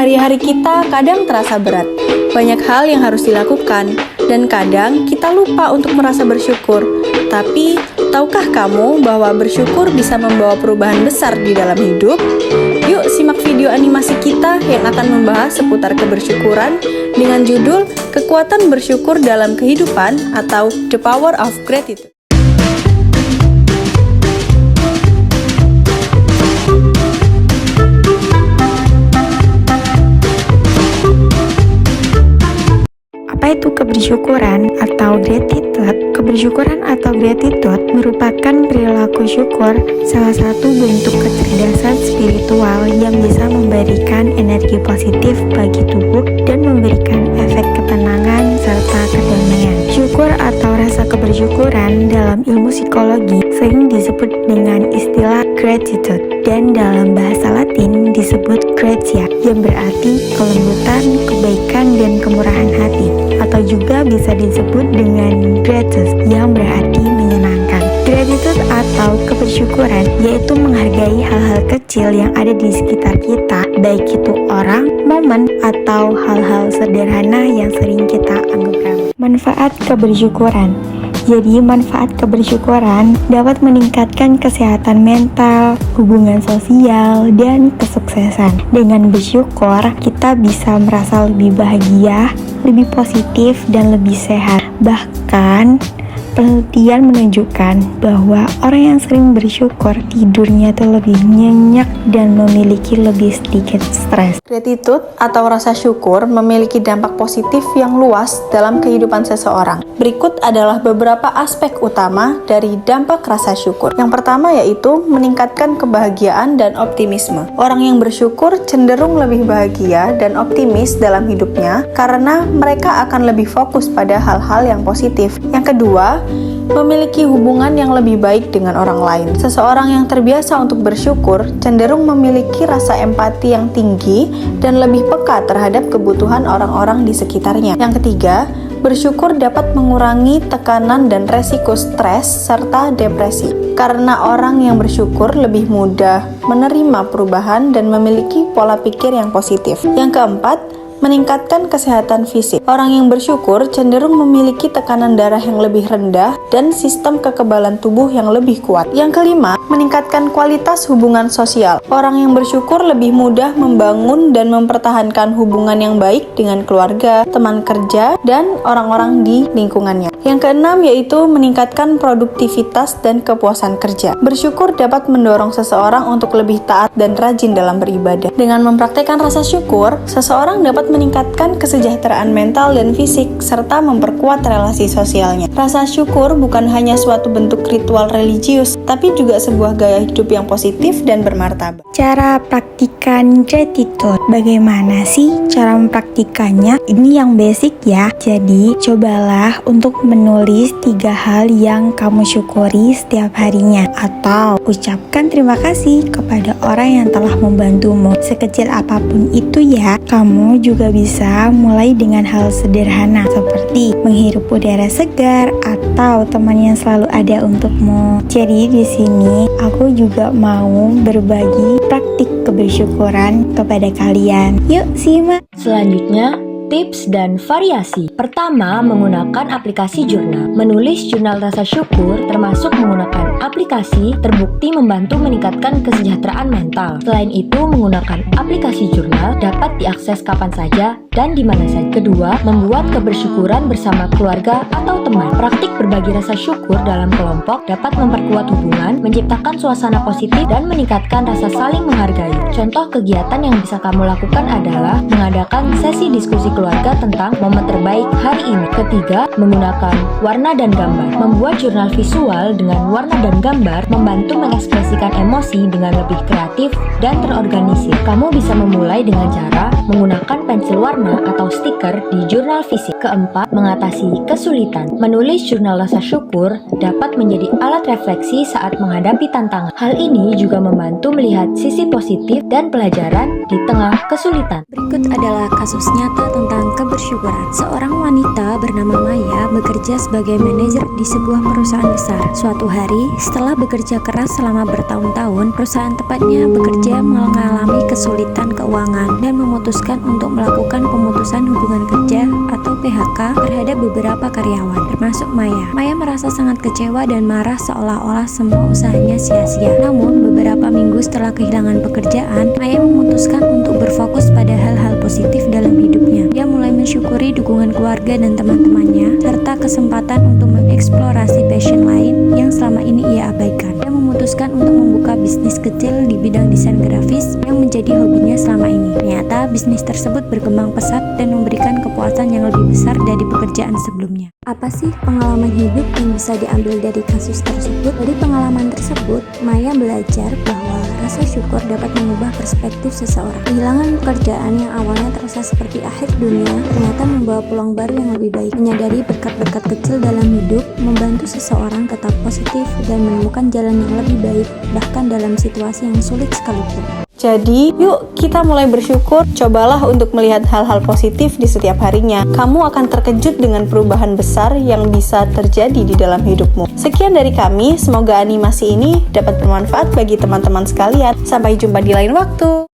Hari-hari kita kadang terasa berat, banyak hal yang harus dilakukan, dan kadang kita lupa untuk merasa bersyukur. Tapi, tahukah kamu bahwa bersyukur bisa membawa perubahan besar di dalam hidup? Yuk simak video animasi kita yang akan membahas seputar kebersyukuran dengan judul Kekuatan Bersyukur dalam Kehidupan atau The Power of Gratitude. Apa itu kebersyukuran atau gratitude? Kebersyukuran atau gratitude merupakan perilaku syukur, salah satu bentuk kecerdasan spiritual yang bisa memberikan energi positif bagi tubuh dan memberikan efek ketenangan serta kedamaian. Syukur atau rasa kebersyukuran dalam ilmu psikologi sering disebut dengan istilah gratitude dan dalam bahasa Latin disebut gratia yang berarti kelembutan, kebaikan, dan kemurahan hati, atau juga bisa disebut dengan gratus yang berarti menyenangkan. Gratitude atau kebersyukuran yaitu menghargai hal-hal kecil yang ada di sekitar kita, baik itu orang, momen, atau hal-hal sederhana yang sering kita anggap remeh. Manfaat kebersyukuran. Jadi, manfaat kebersyukuran dapat meningkatkan kesehatan mental, hubungan sosial, dan kesuksesan. Dengan bersyukur, kita bisa merasa lebih bahagia, lebih positif, dan lebih sehat. Bahkan, penelitian menunjukkan bahwa orang yang sering bersyukur tidurnya tuh lebih nyenyak dan memiliki lebih sedikit stres. Gratitude atau rasa syukur memiliki dampak positif yang luas dalam kehidupan seseorang. Berikut adalah beberapa aspek utama dari dampak rasa syukur. Yang pertama yaitu meningkatkan kebahagiaan dan optimisme. Orang yang bersyukur cenderung lebih bahagia dan optimis dalam hidupnya karena mereka akan lebih fokus pada hal-hal yang positif. Yang kedua, memiliki hubungan yang lebih baik dengan orang lain. Seseorang yang terbiasa untuk bersyukur cenderung memiliki rasa empati yang tinggi dan lebih peka terhadap kebutuhan orang-orang di sekitarnya. Yang ketiga, bersyukur dapat mengurangi tekanan dan resiko stres serta depresi. Karena orang yang bersyukur lebih mudah menerima perubahan dan memiliki pola pikir yang positif. Yang keempat, meningkatkan kesehatan fisik. Orang yang bersyukur cenderung memiliki tekanan darah yang lebih rendah dan sistem kekebalan tubuh yang lebih kuat. Yang kelima, meningkatkan kualitas hubungan sosial. Orang yang bersyukur lebih mudah membangun dan mempertahankan hubungan yang baik dengan keluarga, teman kerja, dan orang-orang di lingkungannya. Yang keenam yaitu meningkatkan produktivitas dan kepuasan kerja. Bersyukur dapat mendorong seseorang untuk lebih taat dan rajin dalam beribadah. Dengan mempraktikkan rasa syukur, seseorang dapat meningkatkan kesejahteraan mental dan fisik, serta memperkuat relasi sosialnya. Rasa syukur bukan hanya suatu bentuk ritual religius, tapi juga sebuah gaya hidup yang positif dan bermartabat. Cara praktikan gratitude. Bagaimana sih cara mempraktikannya? Ini yang basic ya. Jadi, cobalah untuk menulis 3 hal yang kamu syukuri setiap harinya, atau ucapkan terima kasih kepada orang yang telah membantumu. Sekecil apapun itu ya. Kamu juga bisa mulai dengan hal sederhana seperti menghirup udara segar atau teman yang selalu ada untukmu. Jadi di sini aku juga mau berbagi praktik kebersyukuran kepada kalian. Yuk simak. Selanjutnya, tips dan variasi. Pertama, menggunakan aplikasi jurnal. Menulis jurnal rasa syukur termasuk menggunakan aplikasi terbukti membantu meningkatkan kesejahteraan mental. Selain itu, menggunakan aplikasi jurnal dapat diakses kapan saja dan di mana saja. Kedua, membuat kebersyukuran bersama keluarga atau teman. Praktik berbagi rasa syukur dalam kelompok dapat memperkuat hubungan, menciptakan suasana positif, dan meningkatkan rasa saling menghargai. Contoh kegiatan yang bisa kamu lakukan adalah mengadakan sesi diskusi keluarga tentang momen terbaik hari ini. Ketiga, menggunakan warna dan gambar. Membuat jurnal visual dengan warna dan gambar membantu mengekspresikan emosi dengan lebih kreatif dan terorganisir. Kamu bisa memulai dengan cara menggunakan pensil warna atau stiker di jurnal fisik. Keempat, mengatasi kesulitan. Menulis jurnal rasa syukur dapat menjadi alat refleksi saat menghadapi tantangan. Hal ini juga membantu melihat sisi positif dan pelajaran di tengah kesulitan. Berikut adalah kasus nyata tentang tentang kebersyukuran. Seorang wanita bernama Maya bekerja sebagai manajer di sebuah perusahaan besar. Suatu hari, setelah bekerja keras selama bertahun-tahun, perusahaan tepatnya bekerja mengalami kesulitan keuangan dan memutuskan untuk melakukan pemutusan hubungan kerja atau PHK terhadap beberapa karyawan, termasuk Maya. Maya merasa sangat kecewa dan marah seolah-olah semua usahanya sia-sia. Namun, beberapa minggu setelah kehilangan pekerjaan, Maya memutuskan untuk berfokus pada hal-hal positif dalam hidupnya. Dia mulai mensyukuri dukungan keluarga dan teman-temannya, serta kesempatan untuk mengeksplorasi passion lain yang selama ini ia abaikan. Dia memutuskan untuk membuka bisnis kecil di bidang desain grafis yang menjadi hobinya selama ini. Ternyata bisnis tersebut berkembang pesat dan memberikan kepuasan yang lebih besar dari pekerjaan sebelumnya. Apa sih pengalaman hidup yang bisa diambil dari kasus tersebut? Dari pengalaman tersebut, Maya belajar bahwa rasa syukur dapat mengubah perspektif seseorang. Kehilangan pekerjaan yang awalnya terasa seperti akhir dunia, ternyata membawa peluang baru yang lebih baik. Menyadari berkat-berkat kecil dalam hidup, membantu seseorang tetap positif dan menemukan jalan yang lebih baik, bahkan dalam situasi yang sulit sekalipun. Jadi, yuk kita mulai bersyukur. Cobalah untuk melihat hal-hal positif di setiap harinya. Kamu akan terkejut dengan perubahan besar yang bisa terjadi di dalam hidupmu. Sekian dari kami, semoga animasi ini dapat bermanfaat bagi teman-teman sekalian. Sampai jumpa di lain waktu.